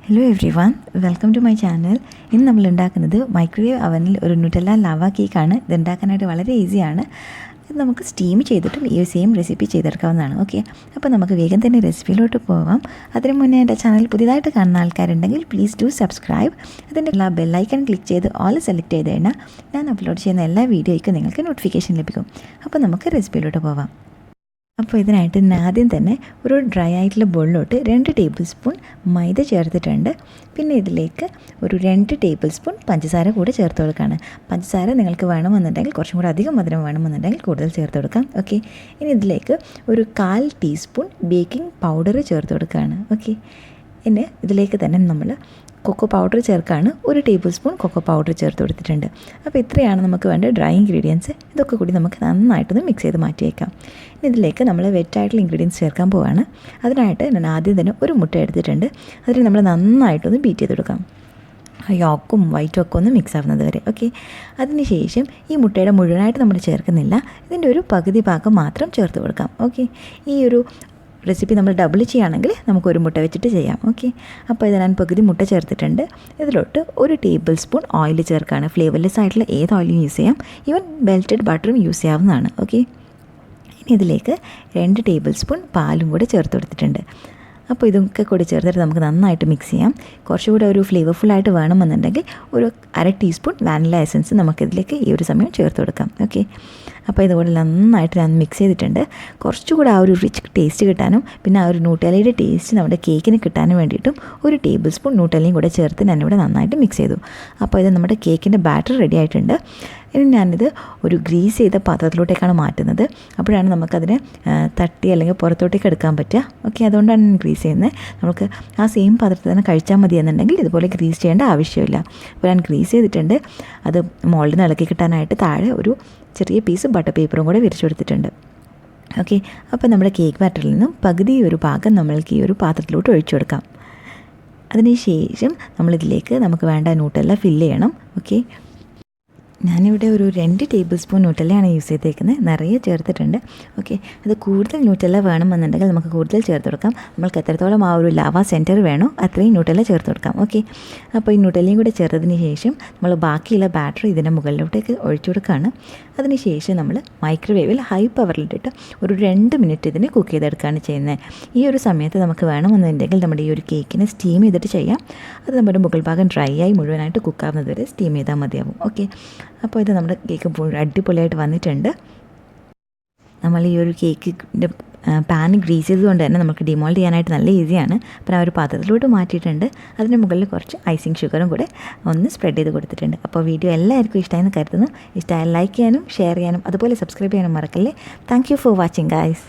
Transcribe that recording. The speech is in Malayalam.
Hello everyone, welcome to my channel. ഇന്ന് നമ്മൾ ഉണ്ടാക്കുന്നത് മൈക്രോവേവ് അവനിൽ ഒരു ന്യൂട്ടെല്ല ലാവ കേക്കാണ്. ഇത് ഉണ്ടാക്കാനായിട്ട് വളരെ ഈസിയാണ്. ഇത് നമുക്ക് സ്റ്റീം ചെയ്തിട്ടും ഈ സെയിം റെസിപ്പി ചെയ്തെടുക്കാവുന്നതാണ്. ഓക്കെ, അപ്പോൾ നമുക്ക് വേഗം തന്നെ റെസിപ്പിയിലോട്ട് പോവാം. അതിന് മുന്നേ എൻ്റെ ചാനൽ പുതിയതായിട്ട് കാണുന്ന ആൾക്കാരുണ്ടെങ്കിൽ പ്ലീസ് ഡു സബ്സ്ക്രൈബ്. അതിൻ്റെ എല്ലാ ബെല്ലൈക്കൺ ക്ലിക്ക് ചെയ്ത് ഓൾ സെലക്ട് ചെയ്ത് കഴിഞ്ഞാൽ ഞാൻ അപ്ലോഡ് ചെയ്യുന്ന എല്ലാ വീഡിയോയ്ക്കും നിങ്ങൾക്ക് നോട്ടിഫിക്കേഷൻ ലഭിക്കും. അപ്പോൾ നമുക്ക് റെസിപ്പിയിലോട്ട് പോവാം. അപ്പോൾ ഇതിനായിട്ട് ആദ്യം തന്നെ ഒരു ഡ്രൈ ആയിട്ടുള്ള ബോളിലോട്ട് 2 ടേബിൾ സ്പൂൺ മൈദ ചേർത്തിട്ടുണ്ട്. പിന്നെ ഇതിലേക്ക് ഒരു 2 ടേബിൾ സ്പൂൺ പഞ്ചസാര കൂടെ ചേർത്ത് കൊടുക്കുകയാണ്. പഞ്ചസാര നിങ്ങൾക്ക് വേണമെന്നുണ്ടെങ്കിൽ കുറച്ചും കൂടെ അധികം മധുരം വേണമെന്നുണ്ടെങ്കിൽ കൂടുതൽ ചേർത്ത് കൊടുക്കാം. ഓക്കെ, ഇനി ഇതിലേക്ക് ഒരു 1/4 ടീസ്പൂൺ ബേക്കിംഗ് പൗഡർ ചേർത്ത് കൊടുക്കുകയാണ്. ഓക്കെ, ഇനി ഇതിലേക്ക് തന്നെ നമ്മൾ കൊക്കോ പൗഡർ ചേർക്കാണ്. 1 ടേബിൾ സ്പൂൺ കൊക്കോ പൗഡർ ചേർത്ത് കൊടുത്തിട്ടുണ്ട്. അപ്പോൾ ഇത്രയാണ് നമുക്ക് വേണ്ട ഡ്രൈ ഇൻഗ്രീഡിയൻസ്. ഇതൊക്കെ കൂടി നമുക്ക് നന്നായിട്ടൊന്ന് മിക്സ് ചെയ്ത് മാറ്റിയേക്കാം. ഇനി ഇതിലേക്ക് നമ്മൾ വെറ്റായിട്ടുള്ള ഇൻഗ്രീഡിയൻസ് ചേർക്കാൻ പോവാണ്. അതിനായിട്ട് ഞാൻ ആദ്യം തന്നെ ഒരു മുട്ട എടുത്തിട്ടുണ്ട്. അതിൽ നമ്മൾ നന്നായിട്ടൊന്ന് ബീറ്റ് ചെയ്ത് കൊടുക്കാം. യോക്കും വൈറ്റും ഒക്കെ ഒന്ന് മിക്സ് ആവുന്നത് വരെ. ഓക്കെ, അതിന് ശേഷം ഈ മുട്ടയുടെ മുഴുവനായിട്ട് നമ്മൾ ചേർക്കുന്നില്ല, ഇതിൻ്റെ ഒരു പകുതി ഭാഗം മാത്രം ചേർത്ത് കൊടുക്കാം. ഓക്കെ, ഈ ഒരു റെസിപ്പി നമ്മൾ ഡബിൾ ചെയ്യുകയാണെങ്കിൽ നമുക്ക് ഒരു മുട്ട വെച്ചിട്ട് ചെയ്യാം. ഓക്കെ, അപ്പോൾ ഇത് ഞാൻ പകുതി മുട്ട ചേർത്തിട്ടുണ്ട്. ഇതിലോട്ട് 1 ടേബിൾ സ്പൂൺ ഓയിൽ ചേർക്കുകയാണ്. ഫ്ലേവർലെസ് ആയിട്ടുള്ള ഏത് ഓയിലും യൂസ് ചെയ്യാം, ഈവൻ മെൽറ്റഡ് ബട്ടറും യൂസ് ചെയ്യാവുന്നതാണ്. ഓക്കെ, ഇനി ഇതിലേക്ക് 2 ടേബിൾ സ്പൂൺ പാലും കൂടെ ചേർത്ത് കൊടുത്തിട്ടുണ്ട്. അപ്പോൾ ഇതൊക്കെ കൂടി ചേർത്തിട്ട് നമുക്ക് നന്നായിട്ട് മിക്സ് ചെയ്യാം. കുറച്ചുകൂടെ ഒരു ഫ്ലേവർഫുള്ളായിട്ട് വേണമെന്നുണ്ടെങ്കിൽ ഒരു 1/2 ടീസ്പൂൺ വാനില എസൻസ് നമുക്കിതിലേക്ക് ഈ ഒരു സമയം ചേർത്ത് കൊടുക്കാം. ഓക്കെ, അപ്പോൾ ഇതുപോലെ നന്നായിട്ട് ഞാൻ മിക്സ് ചെയ്തിട്ടുണ്ട്. കുറച്ചുകൂടെ ആ ഒരു റിച്ച് ടേസ്റ്റ് കിട്ടാനും പിന്നെ ആ ഒരു ന്യൂട്ടെല്ലയുടെ ടേസ്റ്റ് നമ്മുടെ കേക്കിന് കിട്ടാനും വേണ്ടിയിട്ടും 1 ടേബിൾ സ്പൂൺ ന്യൂട്ടെല്ലയും കൂടെ ചേർത്ത് ഞാനിവിടെ നന്നായിട്ട് മിക്സ് ചെയ്തു. അപ്പോൾ ഇത് നമ്മുടെ കേക്കിൻ്റെ ബാറ്റർ റെഡി ആയിട്ടുണ്ട്. ഇനി ഞാനിത് ഒരു ഗ്രീസ് ചെയ്ത പാത്രത്തിലോട്ടേക്കാണ് മാറ്റുന്നത്. അപ്പോഴാണ് നമുക്കതിനെ തട്ടി അല്ലെങ്കിൽ പുറത്തോട്ടേക്ക് എടുക്കാൻ പറ്റുക. ഓക്കെ, അതുകൊണ്ടാണ് ഞാൻ ഗ്രീസ് ചെയ്യുന്നത്. നമുക്ക് ആ സെയിം പാത്രത്തിൽ തന്നെ കഴിച്ചാൽ മതി എന്നുണ്ടെങ്കിൽ ഇതുപോലെ ഗ്രീസ് ചെയ്യേണ്ട ആവശ്യമില്ല. അപ്പോൾ ഞാൻ ഗ്രീസ് ചെയ്തിട്ടുണ്ട്. അത് മോൾഡിൽ നിന്ന് ഇളക്കി കിട്ടാനായിട്ട് താഴെ ഒരു ചെറിയ പീസ് ബട്ടർ പേപ്പറും കൂടെ വിരിച്ചു കൊടുത്തിട്ടുണ്ട്. ഓക്കെ, അപ്പോൾ നമ്മുടെ കേക്ക് ബാറ്ററിൽ നിന്നും പകുതി ഒരു ഭാഗം നമ്മൾക്ക് ഈ ഒരു പാത്രത്തിലോട്ട് ഒഴിച്ചു കൊടുക്കാം. അതിനുശേഷം നമ്മളിതിലേക്ക് നമുക്ക് വേണ്ട ന്യൂട്ടെല്ല ഫില്ല് ചെയ്യണം. ഓക്കെ, ഞാനിവിടെ ഒരു 2 ടേബിൾ സ്പൂൺ ന്യൂട്ടെല്ലയാണ് യൂസ് ചെയ്തേക്കുന്നത്. നിറയെ ചേർത്തിട്ടുണ്ട്. ഓക്കെ, അത് കൂടുതൽ ന്യൂട്ടെല്ല വേണമെന്നുണ്ടെങ്കിൽ നമുക്ക് കൂടുതൽ ചേർത്ത് കൊടുക്കാം. നമ്മൾക്ക് എത്രത്തോളം ആ ഒരു ലാവ സെൻറ്റർ വേണോ അത്രയും ന്യൂട്ടെല്ല ചേർത്ത് കൊടുക്കാം. ഓക്കെ, അപ്പോൾ ഈ ന്യൂട്ടെല്ലയും കൂടെ ചേർത്തതിന് ശേഷം നമ്മൾ ബാക്കിയുള്ള ബാറ്റർ ഇതിൻ്റെ മുകളിലോട്ടേക്ക് ഒഴിച്ചു കൊടുക്കുകയാണ്. അതിന് ശേഷം നമ്മൾ മൈക്രോവേവിൽ ഹൈ പവറിലിട്ടിട്ട് ഒരു 2 മിനിറ്റ് ഇതിനെ കുക്ക് ചെയ്തെടുക്കുകയാണ് ചെയ്യുന്നത്. ഈ ഒരു സമയത്ത് നമുക്ക് വേണമെന്നുണ്ടെങ്കിൽ നമ്മുടെ ഈ ഒരു കേക്കിനെ സ്റ്റീം ചെയ്തിട്ട് ചെയ്യാം. അത് നമ്മുടെ മുകൾ ഭാഗം ഡ്രൈ ആയി മുഴുവനായിട്ട് കുക്കാവുന്നത് വരെ സ്റ്റീം ചെയ്താൽ മതിയാവും. ഓക്കെ, അപ്പോൾ ഇത് നമ്മുടെ കേക്ക് അടിപൊളിയായിട്ട് വന്നിട്ടുണ്ട്. നമ്മൾ ഈ ഒരു കേക്കിൻ്റെ പാൻ ഗ്രീസ് ചെയ്തുകൊണ്ട് തന്നെ നമുക്ക് ഡിമോൾഡ് ചെയ്യാനായിട്ട് നല്ല ഈസിയാണ്. അപ്പോൾ ആ ഒരു പാത്രത്തിലോട്ട് മാറ്റിയിട്ടുണ്ട്. അതിൻ്റെ മുകളിൽ കുറച്ച് ഐസിങ് ഷുഗറും കൂടെ ഒന്ന് സ്പ്രെഡ് ചെയ്ത് കൊടുത്തിട്ടുണ്ട്. അപ്പോൾ വീഡിയോ എല്ലാവർക്കും ഇഷ്ടമായെന്ന് കരുതുന്നു. ഇഷ്ടമായി ലൈക്ക് ചെയ്യാനും ഷെയർ ചെയ്യാനും അതുപോലെ സബ്സ്ക്രൈബ് ചെയ്യാനും മറക്കല്ലേ. Thank you for watching guys.